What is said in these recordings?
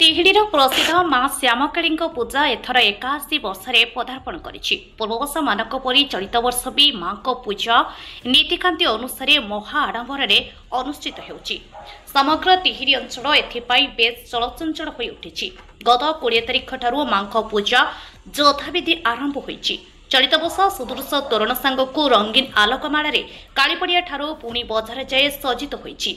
तिहिडीर प्रसिद्ध माँ श्यामकाली पूजा एथर 81 वर्ष पदार्पण करिछि। पूर्ववर्ष मानक परि चलित वर्ष भी माँ पूजा नीतिकांति अनुसार महा आडंबर अनुष्ठित हेउछि। समग्र तिहिडी अंचल एथिपाई बेस चलचंचल होई उठिछि। गत 20 तारिख ठारू माँ पूजा यथाविधि आरंभ होइछि। चलित वर्ष सुदृश तोरण सांगकु रंगीन आलोकमाल कालीपड़िया ठारू पुणी बजार जाए सज्जित होइछि।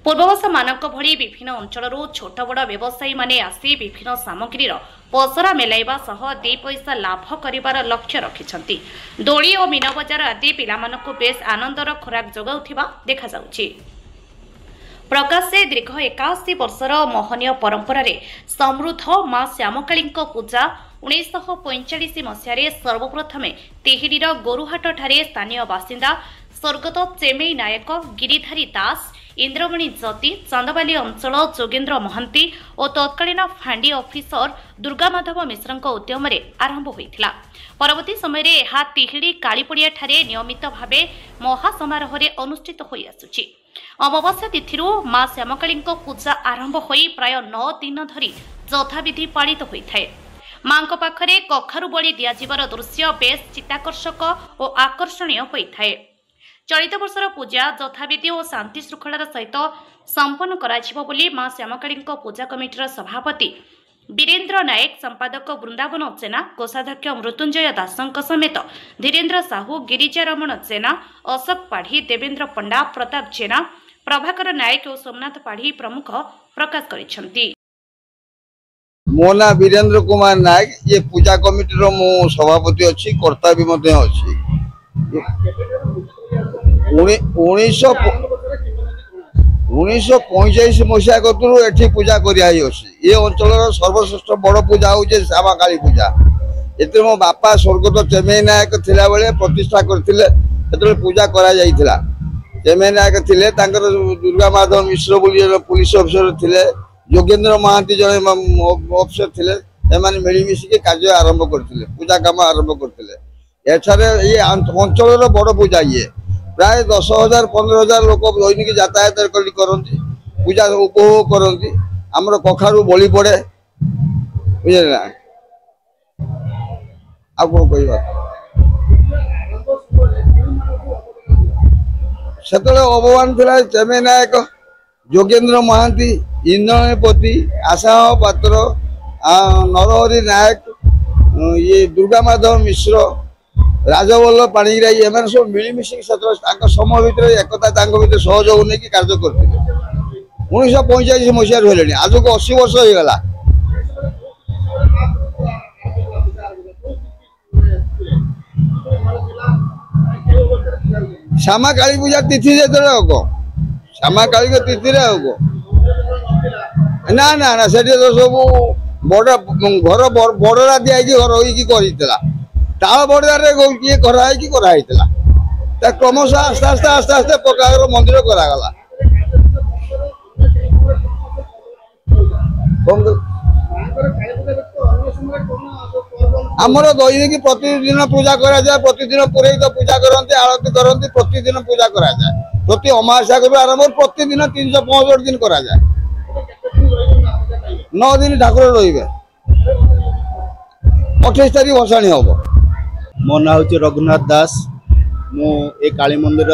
पूर्ववर्ष मानक भली विभिन्न अंचल छोट बड़ व्यवसायी माने आसी विभिन्न सामग्री पसरा मेलाइबा सह 2 पैसा लाभ करिवार लक्ष्य रखिछंती। दोली और मीना बजार आदि पिलामानकु बेस आनंदर खोराक जोगाउथिबा देखा जाउछि। प्रकाश से दीर्घ 81 वर्षर महनीय परंपरा समृद्ध माँ श्यामकाली पूजा 1945 मसीह सर्वप्रथमे तिहिडीर गोरुहाट ठारे स्थानीय बासिंदा स्वर्गत चेमेई नायक, गिरिधारी दास, इंद्रमणि ज्योति, चांदबाली अंचल जोगेन्द्र महांती और तत्कालीन फांडी ऑफिसर दुर्गामाधव मिश्र उद्यम आरंभ होता। परवर्ती समय यह तिहिडी कालीपड़िया ठारे नियमित भाव महासमारोह अनुष्ठित होई आसुछि। अमावास्या तिथि माँ श्यामकाली पूजा आरंभ होई प्राय 9 दिन धरी यथाविधि पालित होता है। माँ पाखरे कखारु बलि दियाजिबार दृश्य बेस चित्ताकर्षक और आकर्षणीय होता है। चलित वर्षर पूजा यथाविधि और शांति श्रृंखलार सहित संपन्न कराजिबो बोली माँ श्यामकाली पूजा कमिटीर सभापति वीरेन्द्र नायक, संपादक वृंदावन जेना, कोषाध्यक्ष मृत्युंजय दासंक समेत धीरेन्द्र साहू, गिरिजा रमण जेना, अशोक पाढ़ी, देवेन्द्र पंडा, प्रताप जेना, प्रभाकर नायक और सोमनाथ पाढ़ी प्रमुख प्रकाश करिसेंती। मो ना वीरेन्द्र कुमार नायक, ये पूजा कमिटीर मु सभापति अच्छी, कर्ता भी मध्य अच्छी। 1945 मसीहा कतरू एठी पूजा करिया ये अंचल सर्वश्रेष्ठ बड़ पूजा होचे श्यामकाली पूजा। एते मो बापा स्वर्गत चेमेई नायक थिला बेले प्रतिष्ठा करथिले, एते पूजा करा जाइथिला। चेमेई नायक थिले, तांकर दुर्गा माधव मिश्र बोली पुलिस अफिसर थिले, जोगेन्द्र महांती जने अफिसर थिले। एमाने मिली मिसी के कार्य आरंभ करथिले, पूजा काम आरंभ करथिले। एठारे ये अंचल बड़ पूजा ये प्राय 10,000 15,000 लोक दैनिक यातायात करती पूजा उपभोग करती। आमर कखारु बलि पड़े, बुझे ना। आ कौन कह से अवमान था चेमेई नायक, जोगेन्द्र महांती, इंद्रपति, आशा पात्र, नरहरि नायक, ये दुर्गा माधव मिश्र, राजवल्लभ पाणिग्राही एम सब मिलमिशि समय भितर एकता भर सहयोग नहीं कार्य करते। 1945 मसीह रही आज को 80 वर्ष हो गला। श्यामकाली पूजा तिथि जो श्यामकाली तिथि ना ना ना से सब बड़ घर बड़रा दिखाई घर हो ताल बड़ार किए कराई क्रमश आस्ते आस्ते आस्ते आस्ते प्रकार मंदिर करागला। आमर दैनिक प्रतिदिन पूजा करा जाए, प्रतिदिन पुरोहित पूजा करते, आरती करते, प्रतिदिन पूजा करा जाए। प्रति अमावास्या को आरंभ प्रतिदिन 365 दिन करा जाए। 9 दिन ठाकुर रे 28 तारीख भसाणी हम। मो ना हूँ रघुनाथ दास। मु ए काली मंदिर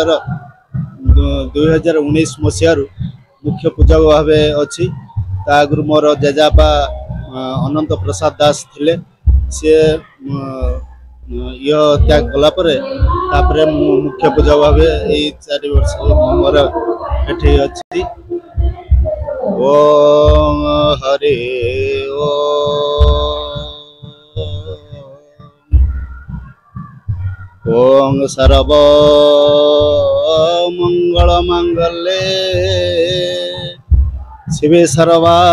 2019 मसीह मुख्य पूजक भाव अच्छी। आगु मोर जेजापा अनंत प्रसाद दास थिले, सी त्याग कलापर मुख्य पूजक भाव 4 वर्ष मोर एठी अच्छी। ओम हरे ओम सर्व मंगल मंगले शिवे सर्वार्थ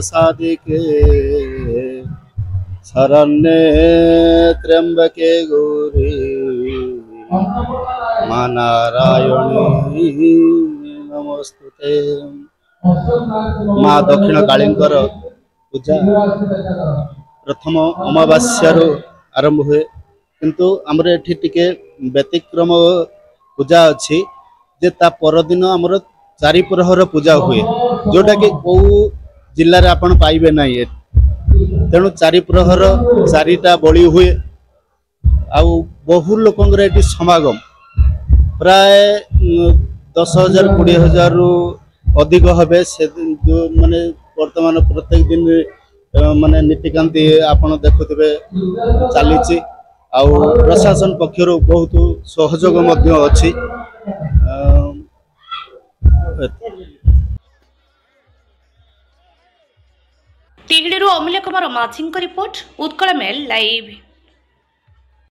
साधिके शरण्ये त्र्यंबके गौरी मा नारायणी नमोस्तुते। माँ दक्षिण काली पूजा प्रथम अमावास्या आरंभ हुए, किंतु आमर एठी टिके व्यतिक्रम पूजा अच्छी जे ता परदिन आमर चारि प्रहर पूजा हुए जोटा कि कौ जिले में आपण पाइबे ना तेणु चारि प्रहर चारिटा बलि हुए आउ बहु लोकंर ये समागम प्राय 10,000 20,000 रु अधिक हे से माने वर्तमान प्रत्येक दिन माने नीतिकांति आपण देखुथिबे चली आउ प्रशासन पक्षर बहुत सहयोग मध्य अछि। तिहिड़ीरू अमूल्य कुमार माझी रिपोर्ट उत्कल मेल लाइव।